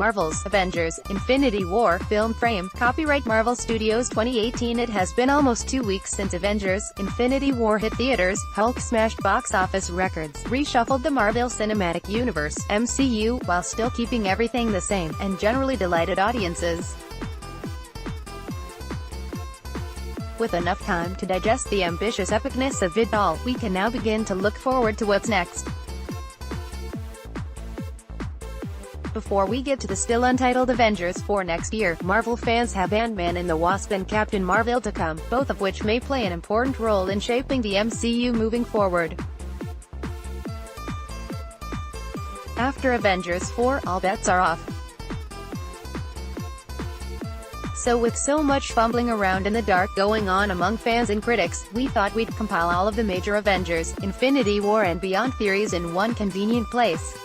Marvel's Avengers, Infinity War film frame, copyright Marvel Studios 2018. It has been almost 2 weeks since Avengers, Infinity War hit theaters. Hulk smashed box office records, reshuffled the Marvel Cinematic Universe, MCU, while still keeping everything the same, and generally delighted audiences. With enough time to digest the ambitious epicness of it all, we can now begin to look forward to what's next. Before we get to the still untitled Avengers for next year, Marvel fans have Ant-Man and the Wasp and Captain Marvel to come, both of which may play an important role in shaping the MCU moving forward. After Avengers 4, all bets are off. So with so much fumbling around in the dark going on among fans and critics, we thought we'd compile all of the major Avengers, Infinity War and beyond theories in one convenient place.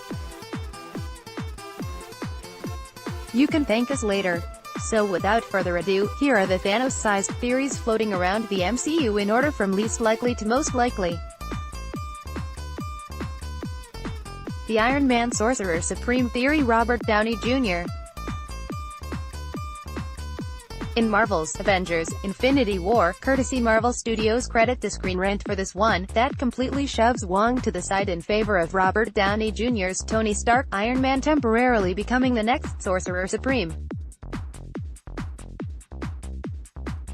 You can thank us later. So without further ado, here are the Thanos-sized theories floating around the MCU in order from least likely to most likely. The Iron Man Sorcerer Supreme theory. Robert Downey Jr. In Marvel's Avengers, Infinity War, courtesy Marvel Studios. Credit the Screen Rant for this one, that completely shoves Wong to the side in favor of Robert Downey Jr.'s Tony Stark, Iron Man temporarily becoming the next Sorcerer Supreme.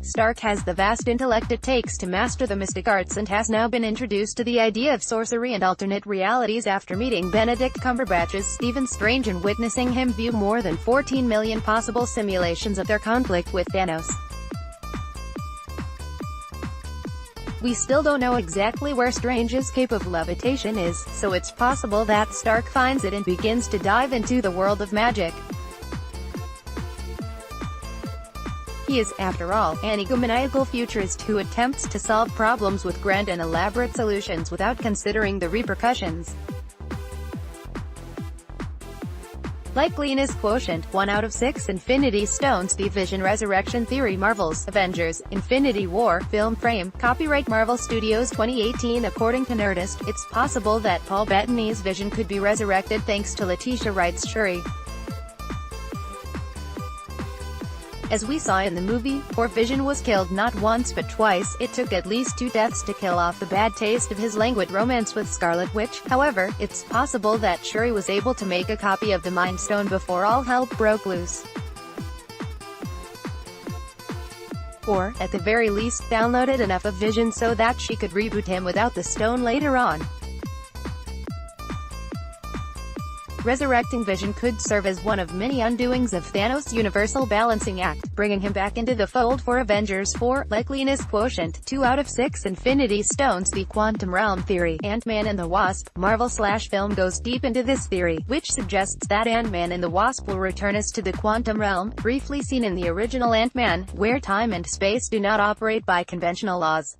Stark has the vast intellect it takes to master the mystic arts and has now been introduced to the idea of sorcery and alternate realities after meeting Benedict Cumberbatch's Stephen Strange and witnessing him view more than 14 million possible simulations of their conflict with Thanos. We still don't know exactly where Strange's cape of levitation is, so it's possible that Stark finds it and begins to dive into the world of magic. He is, after all, an egomaniacal futurist who attempts to solve problems with grand and elaborate solutions without considering the repercussions. Likeliness quotient, 1 out of 6 Infinity Stones. The Vision Resurrection theory. Marvel's Avengers, Infinity War film frame, copyright Marvel Studios 2018. According to Nerdist, it's possible that Paul Bettany's Vision could be resurrected thanks to Letitia Wright's Shuri. As we saw in the movie, poor Vision was killed not once but twice. It took at least 2 deaths to kill off the bad taste of his languid romance with Scarlet Witch. However, it's possible that Shuri was able to make a copy of the Mind Stone before all hell broke loose. Or, at the very least, downloaded enough of Vision so that she could reboot him without the stone later on. Resurrecting Vision could serve as one of many undoings of Thanos' universal balancing act, bringing him back into the fold for Avengers 4. Likeliness quotient, 2 out of 6 Infinity Stones. The Quantum Realm theory. Ant-Man and the Wasp, Marvel/film goes deep into this theory, which suggests that Ant-Man and the Wasp will return us to the Quantum Realm, briefly seen in the original Ant-Man, where time and space do not operate by conventional laws.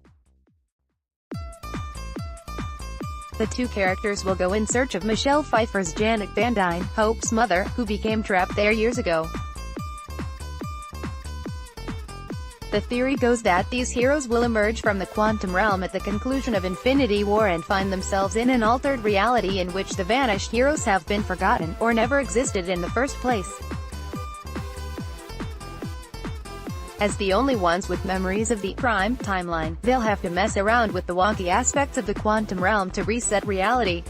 The two characters will go in search of Michelle Pfeiffer's Janet Van Dyne, Hope's mother, who became trapped there years ago. The theory goes that these heroes will emerge from the quantum realm at the conclusion of Infinity War and find themselves in an altered reality in which the vanished heroes have been forgotten, or never existed in the first place. As the only ones with memories of the prime timeline, they'll have to mess around with the wonky aspects of the quantum realm to reset reality.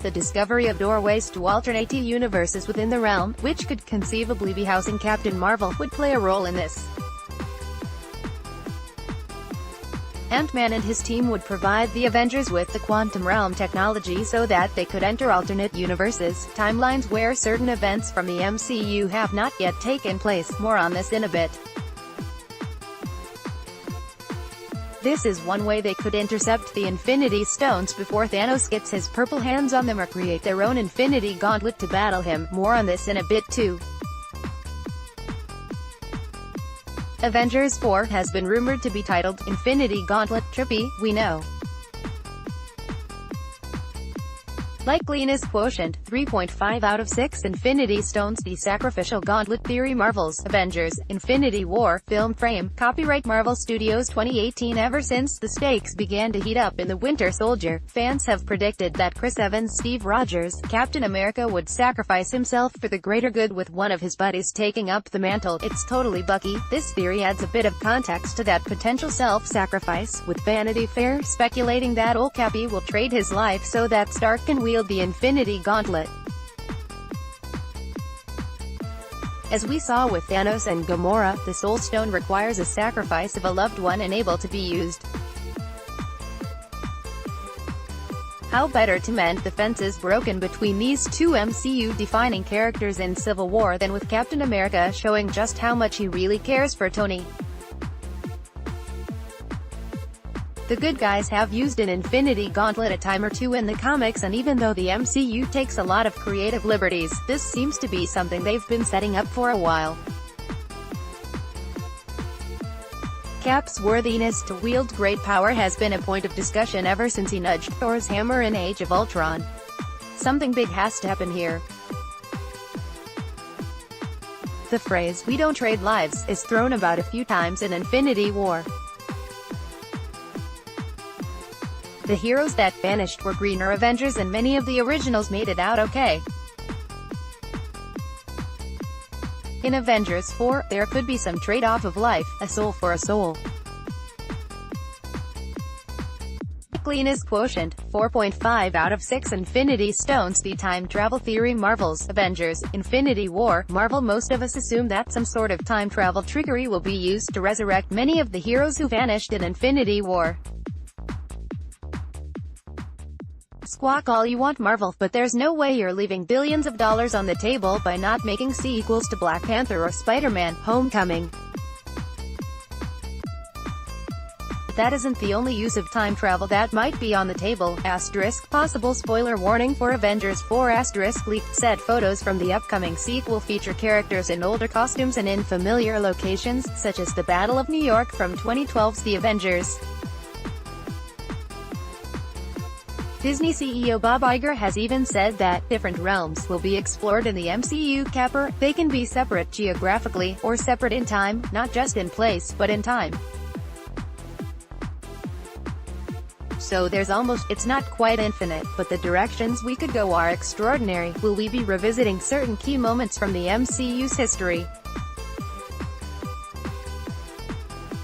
The discovery of doorways to alternate universes within the realm, which could conceivably be housing Captain Marvel, would play a role in this. Ant-Man and his team would provide the Avengers with the quantum realm technology so that they could enter alternate universes, timelines where certain events from the MCU have not yet taken place. More on this in a bit. This is one way they could intercept the Infinity Stones before Thanos gets his purple hands on them, or create their own Infinity Gauntlet to battle him. More on this in a bit too. Avengers 4 has been rumored to be titled Infinity Gauntlet. Trippy, we know. Likeliness quotient, 3.5 out of 6 Infinity Stones. The Sacrificial Gauntlet Theory. Marvel's Avengers, Infinity War, film frame, copyright Marvel Studios 2018. Ever since the stakes began to heat up in The Winter Soldier, fans have predicted that Chris Evans' Steve Rogers, Captain America, would sacrifice himself for the greater good, with one of his buddies taking up the mantle. It's totally Bucky. This theory adds a bit of context to that potential self-sacrifice, with Vanity Fair speculating that old Cappy will trade his life so that Stark can wield the Infinity Gauntlet. As we saw with Thanos and Gamora, the Soul Stone requires a sacrifice of a loved one unable to be used. How better to mend the fences broken between these two MCU-defining characters in Civil War than with Captain America showing just how much he really cares for Tony. The good guys have used an Infinity Gauntlet a time or two in the comics, and even though the MCU takes a lot of creative liberties, this seems to be something they've been setting up for a while. Cap's worthiness to wield great power has been a point of discussion ever since he nudged Thor's hammer in Age of Ultron. Something big has to happen here. The phrase, "we don't trade lives," is thrown about a few times in Infinity War. The heroes that vanished were greener Avengers, and many of the originals made it out okay. In Avengers 4, there could be some trade-off of life, a soul for a soul. Likeliness quotient, 4.5 out of 6 Infinity Stones. The time travel theory. Marvel's Avengers, Infinity War. Marvel. Most of us assume that some sort of time travel trickery will be used to resurrect many of the heroes who vanished in Infinity War. Squawk all you want, Marvel, but there's no way you're leaving billions of dollars on the table by not making sequels to Black Panther or Spider-Man: Homecoming. That isn't the only use of time travel that might be on the table. Asterisk, possible spoiler warning for Avengers 4. Asterisk, leaked set photos from the upcoming sequel feature characters in older costumes and in familiar locations, such as the Battle of New York from 2012's The Avengers. Disney CEO Bob Iger has even said that different realms will be explored in the MCU. Capper, they can be separate geographically, or separate in time, not just in place, but in time. So there's it's not quite infinite, but the directions we could go are extraordinary. Will we be revisiting certain key moments from the MCU's history?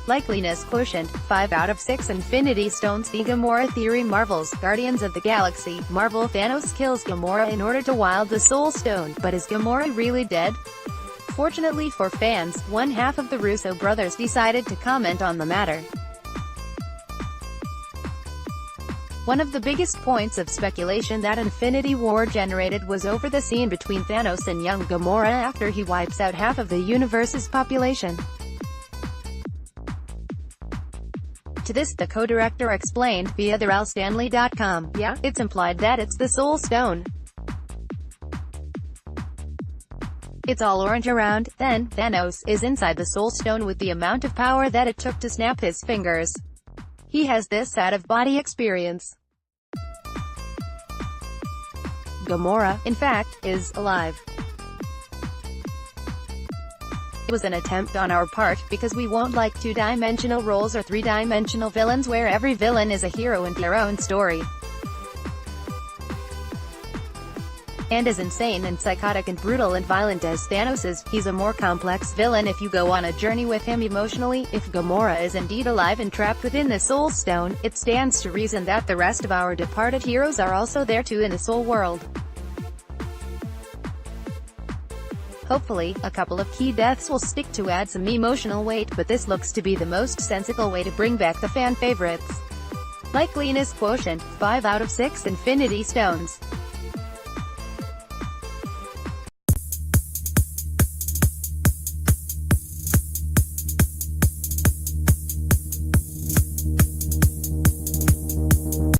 Likeliness quotient, 5 out of 6 Infinity Stones. The Gamora theory. Marvel's Guardians of the Galaxy. Marvel. Thanos kills Gamora in order to wield the Soul Stone, but is Gamora really dead? Fortunately for fans, one half of the Russo brothers decided to comment on the matter. One of the biggest points of speculation that Infinity War generated was over the scene between Thanos and young Gamora after he wipes out half of the universe's population. To this, the co-director explained, via thealstanley.com, "Yeah, it's implied that it's the Soul Stone. It's all orange around, then, Thanos is inside the Soul Stone with the amount of power that it took to snap his fingers. He has this out-of-body experience. Gamora, in fact, is alive. It was an attempt on our part, because we won't like two-dimensional roles or three-dimensional villains where every villain is a hero in their own story. And as insane and psychotic and brutal and violent as Thanos is, he's a more complex villain if you go on a journey with him emotionally. If Gamora is indeed alive and trapped within the Soul Stone, it stands to reason that the rest of our departed heroes are also there too in the Soul World. Hopefully, a couple of key deaths will stick to add some emotional weight, but this looks to be the most sensible way to bring back the fan favorites. Likeliness quotient, 5 out of 6 Infinity Stones.